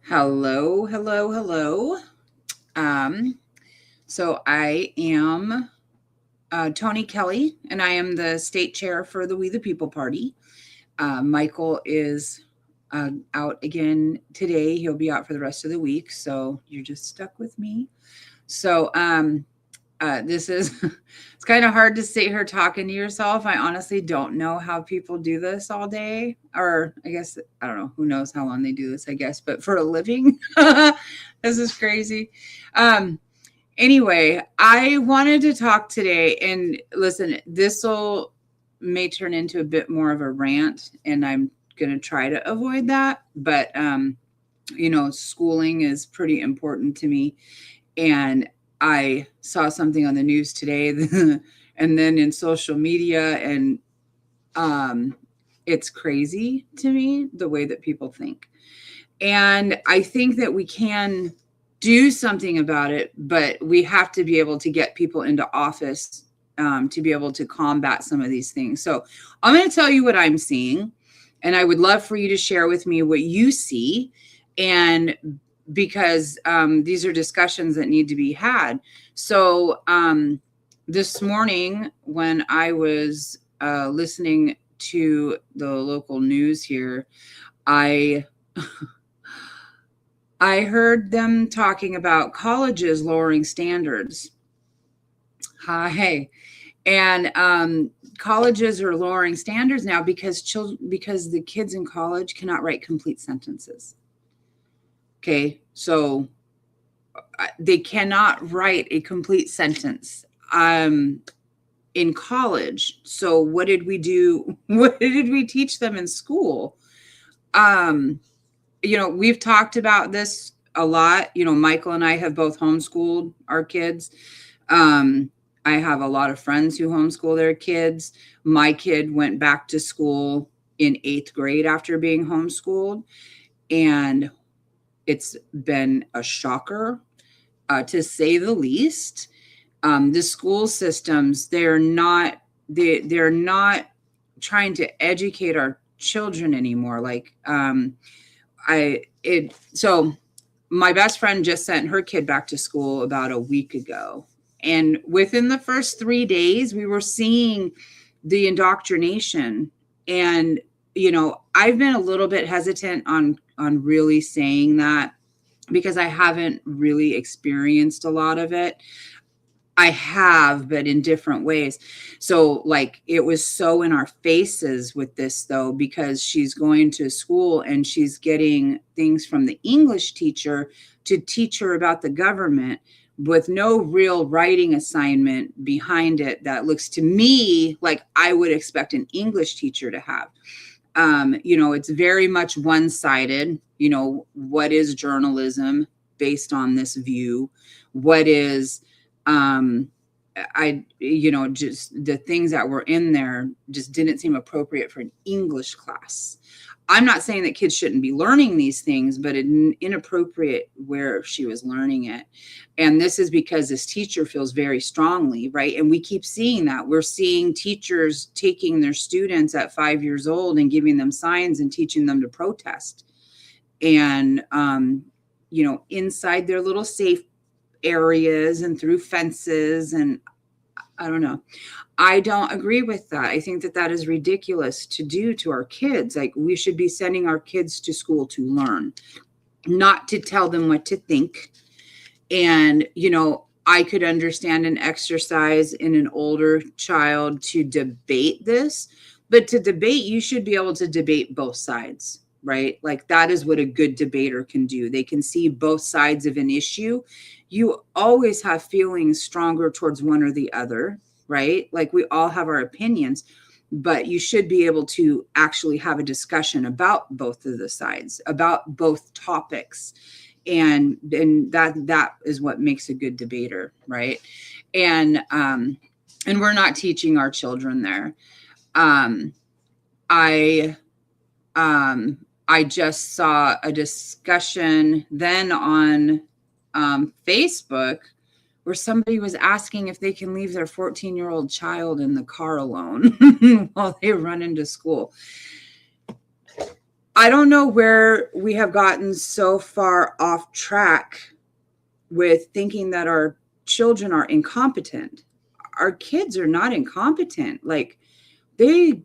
Hello, hello, hello. Um, so I am Tony Kelly, and I am the state chair for the We the People Party. Michael is out again today. He'll be out for the rest of the week, so you're just stuck with me. So this is it's kind of hard to sit here talking to yourself. I honestly don't know how people do this all day, or I guess I don't know. Who knows how long they do this? I guess, but for a living, this is crazy. Um, anyway, I wanted to talk today, and listen, this will may turn into a bit more of a rant, and I'm going to try to avoid that. But schooling is pretty important to me, and I saw something on the news today and then in social media, and um, it's crazy to me the way that people think. And I think that we can do something about it, but we have to be able to get people into office to be able to combat some of these things. So I'm going to tell you what I'm seeing, and I would love for you to share with me what you see. And because these are discussions that need to be had. So this morning, when I was listening to the local news here, I I heard them talking about colleges lowering standards. Hi. And colleges are lowering standards now because the kids in college cannot write complete sentences. Okay, so they cannot write a complete sentence in college. So what did we do? What did we teach them in school? We've talked about this a lot. Michael and I have both homeschooled our kids. I have a lot of friends who homeschool their kids. My kid went back to school in 8th grade after being homeschooled, and it's been a shocker, to say the least. The school systems, they're not trying to educate our children anymore. So my best friend just sent her kid back to school about a week ago. And within the first 3 days, we were seeing the indoctrination. And, I've been a little bit hesitant on really saying that because I haven't really experienced a lot of it. I have, but in different ways. So, it was so in our faces with this, though, because she's going to school and she's getting things from the English teacher to teach her about the government with no real writing assignment behind it that looks to me like I would expect an English teacher to have. It's very mumuch one-sided. What is journalism based on this view? What is just the things that were in there just didn't seem appropriate for an English class. I'm not saying that kids shouldn't be learning these things, but inappropriate where she was learning it. And this is because this teacher feels very strongly, right? And we keep seeing that. We're seeing teachers taking their students at 5 years old and giving them signs and teaching them to protest. And, inside their little safe areas and through fences, and I don't know. I don't agree with that. I think that is ridiculous to do to our kids. Like, we should be sending our kids to school to learn, not to tell them what to think. And, I could understand an exercise in an older child to debate this, but to debate, you should be able to debate both sides, right? Like, that is what a good debater can do. They can see both sides of an issue. You always have feelings stronger towards one or the other, right? Like, we all have our opinions, but you should be able to actually have a discussion about both of the sides, about both topics. And that is what makes a good debater, right? And we're not teaching our children there. I just saw a discussion then on Facebook where somebody was asking if they can leave their 14-year-old child in the car alone while they run into school. I don't know where we have gotten so far off track with thinking that our children are incompetent. Our kids are not incompetent. Like, they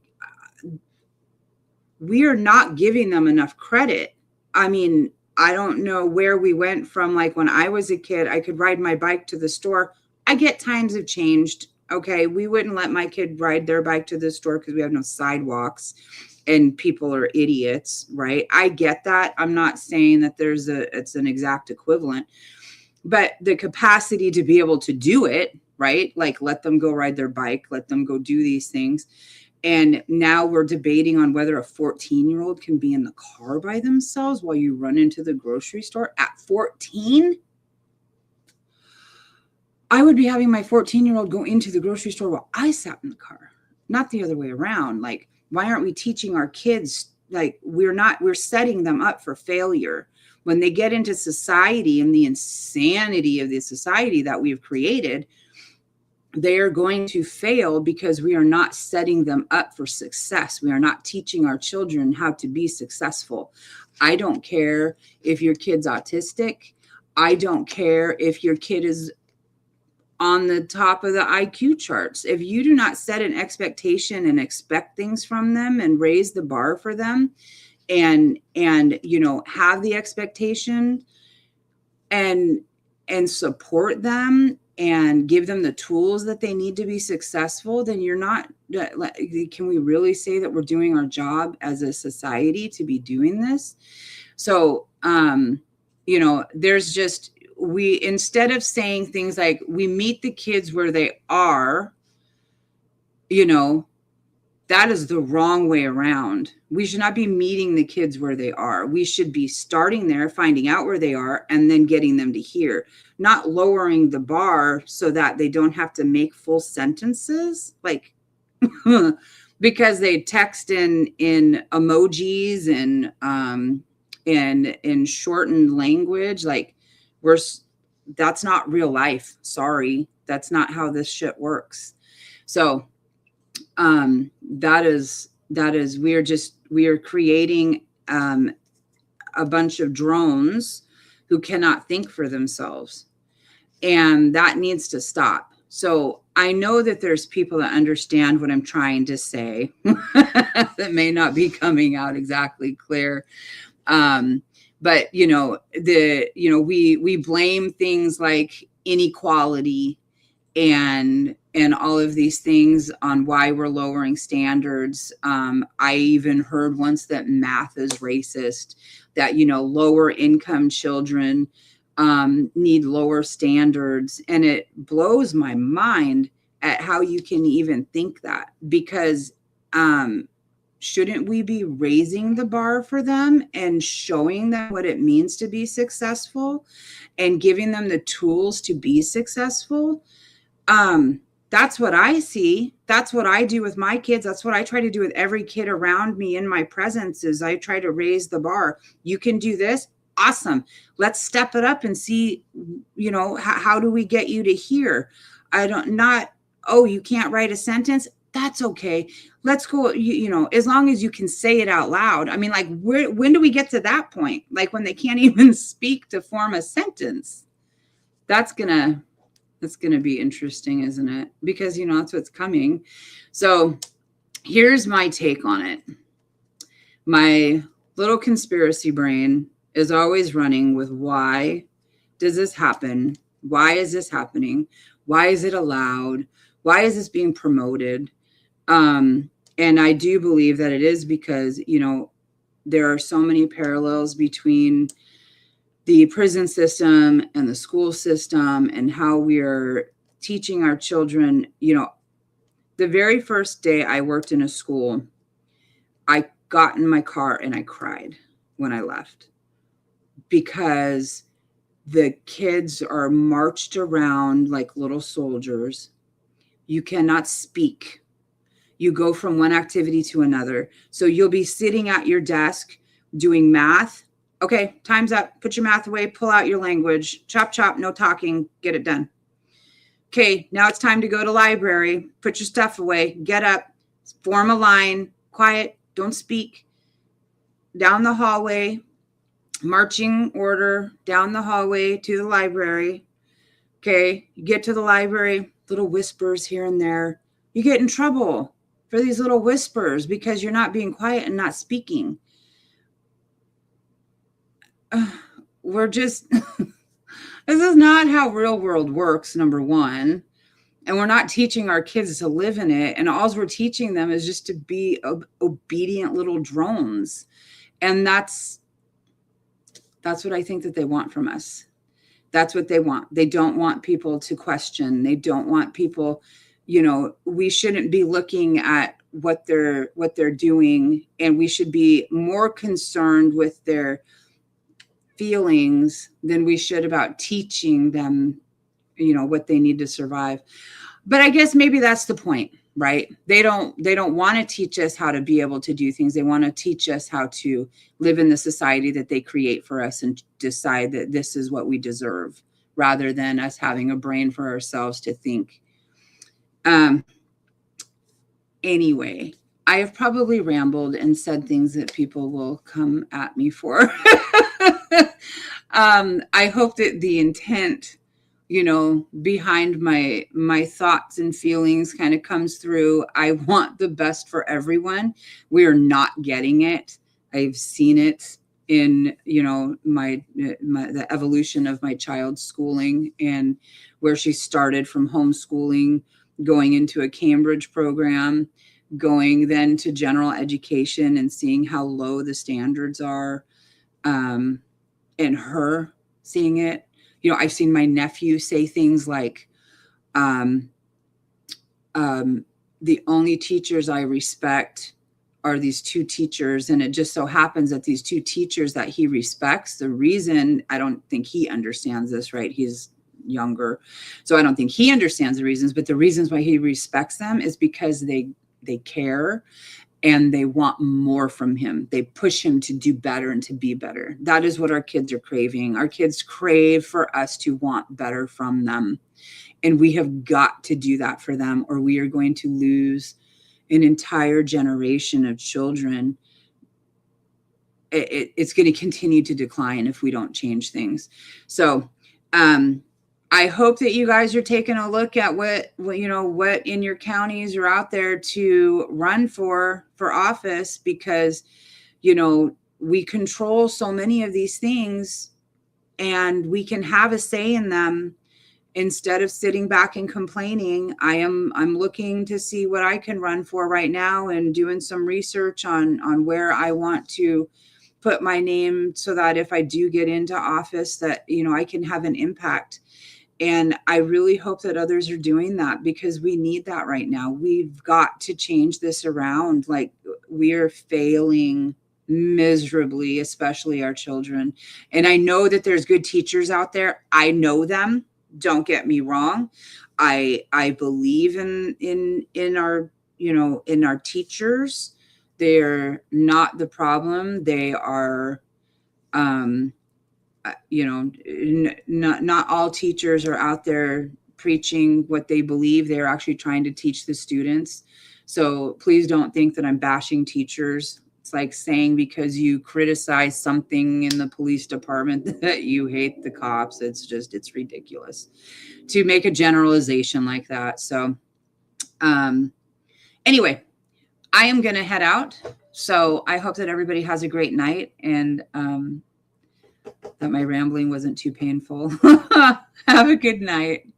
we are not giving them enough credit. I mean, I don't know where we went from. Like, when I was a kid, I could ride my bike to the store. I get times have changed. Okay. We wouldn't let my kid ride their bike to the store because we have no sidewalks and people are idiots, right? I get that. I'm not saying that it's an exact equivalent, but the capacity to be able to do it, right? Like, let them go ride their bike, let them go do these things. And now we're debating on whether a 14-year-old can be in the car by themselves while you run into the grocery store at 14. I would be having my 14-year-old go into the grocery store while I sat in the car, not the other way around. Like, why aren't we teaching our kids? Like, we're setting them up for failure. When they get into society and the insanity of the society that we've created, they are going to fail because we are not setting them up for success. We are not teaching our children how to be successful. I don't care if your kid's autistic. I don't care if your kid is on the top of the IQ charts. If you do not set an expectation and expect things from them and raise the bar for them and have the expectation and support them and give them the tools that they need to be successful, then you're not, can we really say that we're doing our job as a society to be doing this? So, there's just, instead of saying things like we meet the kids where they are, that is the wrong way around. We should not be meeting the kids where they are. We should be starting there, finding out where they are, and then getting them to here, not lowering the bar so that they don't have to make full sentences, like, because they text in emojis and in shortened language. Like, that's not real life. Sorry. That's not how this shit works. So, that is we are creating a bunch of drones who cannot think for themselves, and that needs to stop. So I know that there's people that understand what I'm trying to say that may not be coming out exactly clear. But we blame things like inequality and all of these things on why we're lowering standards. I even heard once that math is racist, that, lower income children need lower standards. And it blows my mind at how you can even think that, because shouldn't we be raising the bar for them and showing them what it means to be successful and giving them the tools to be successful? That's what I see. That's what I do with my kids. That's what I try to do with every kid around me in my presence, is I try to raise the bar. You can do this. Awesome. Let's step it up and see, how do we get you to here? You can't write a sentence. That's okay. Let's go, as long as you can say it out loud. I mean, like, when do we get to that point? Like, when they can't even speak to form a sentence. That's going to be interesting, isn't it? Because, that's what's coming. So here's my take on it. My little conspiracy brain is always running with, why does this happen? Why is this happening? Why is it allowed? Why is this being promoted? And I do believe that it is because, there are so many parallels between the prison system and the school system and how we are teaching our children. The very first day I worked in a school, I got in my car and I cried when I left, because the kids are marched around like little soldiers. You cannot speak. You go from one activity to another. So you'll be sitting at your desk doing math. Okay, time's up. Put your math away. Pull out your language. Chop, chop, no talking. Get it done. Okay, now it's time to go to library. Put your stuff away. Get up. Form a line. Quiet. Don't speak. down the hallway, marching order down the hallway to the library. Okay, you get to the library, little whispers here and there. You get in trouble for these little whispers because you're not being quiet and not speaking. We're just, this is not how real world works, number one. And we're not teaching our kids to live in it. And all we're teaching them is just to be obedient little drones. And that's what I think that they want from us. That's what they want. They don't want people to question. They don't want people, we shouldn't be looking at what they're doing, and we should be more concerned with their feelings than we should about teaching them, what they need to survive. But I guess maybe that's the point, right? They don't want to teach us how to be able to do things. They want to teach us how to live in the society that they create for us and decide that this is what we deserve, rather than us having a brain for ourselves to think. Anyway, I have probably rambled and said things that people will come at me for. I hope that the intent, behind my thoughts and feelings kind of comes through. I want the best for everyone. We are not getting it. I've seen it in, the evolution of my child's schooling, and where she started from homeschooling, going into a Cambridge program, going then to general education, and seeing how low the standards are, and her seeing it. I've seen my nephew say things like, the only teachers I respect are these two teachers. And it just so happens that these two teachers that he respects, the reason, I don't think he understands this, right? He's younger, so I don't think he understands the reasons, but the reasons why he respects them is because they care and they want more from him. They push him to do better and to be better. That is what our kids are craving. Our kids crave for us to want better from them. And we have got to do that for them, or we are going to lose an entire generation of children. It's going to continue to decline if we don't change things. So, I hope that you guys are taking a look at what in your counties are out there to run for office, because, we control so many of these things and we can have a say in them instead of sitting back and complaining. I'm looking to see what I can run for right now and doing some research on where I want to put my name, so that if I do get into office, that, I can have an impact. And I really hope that others are doing that, because we need that right now. We've got to change this around. Like, we are failing miserably, especially our children. And I know that there's good teachers out there. I know them. Don't get me wrong. I believe in our, in our teachers. They're not the problem. They are, not all teachers are out there preaching what they believe. They're actually trying to teach the students. So please don't think that I'm bashing teachers. It's like saying because you criticize something in the police department that you hate the cops. It's ridiculous to make a generalization like that. So anyway, I am going to head out. So I hope that everybody has a great night, and that my rambling wasn't too painful. Have a good night.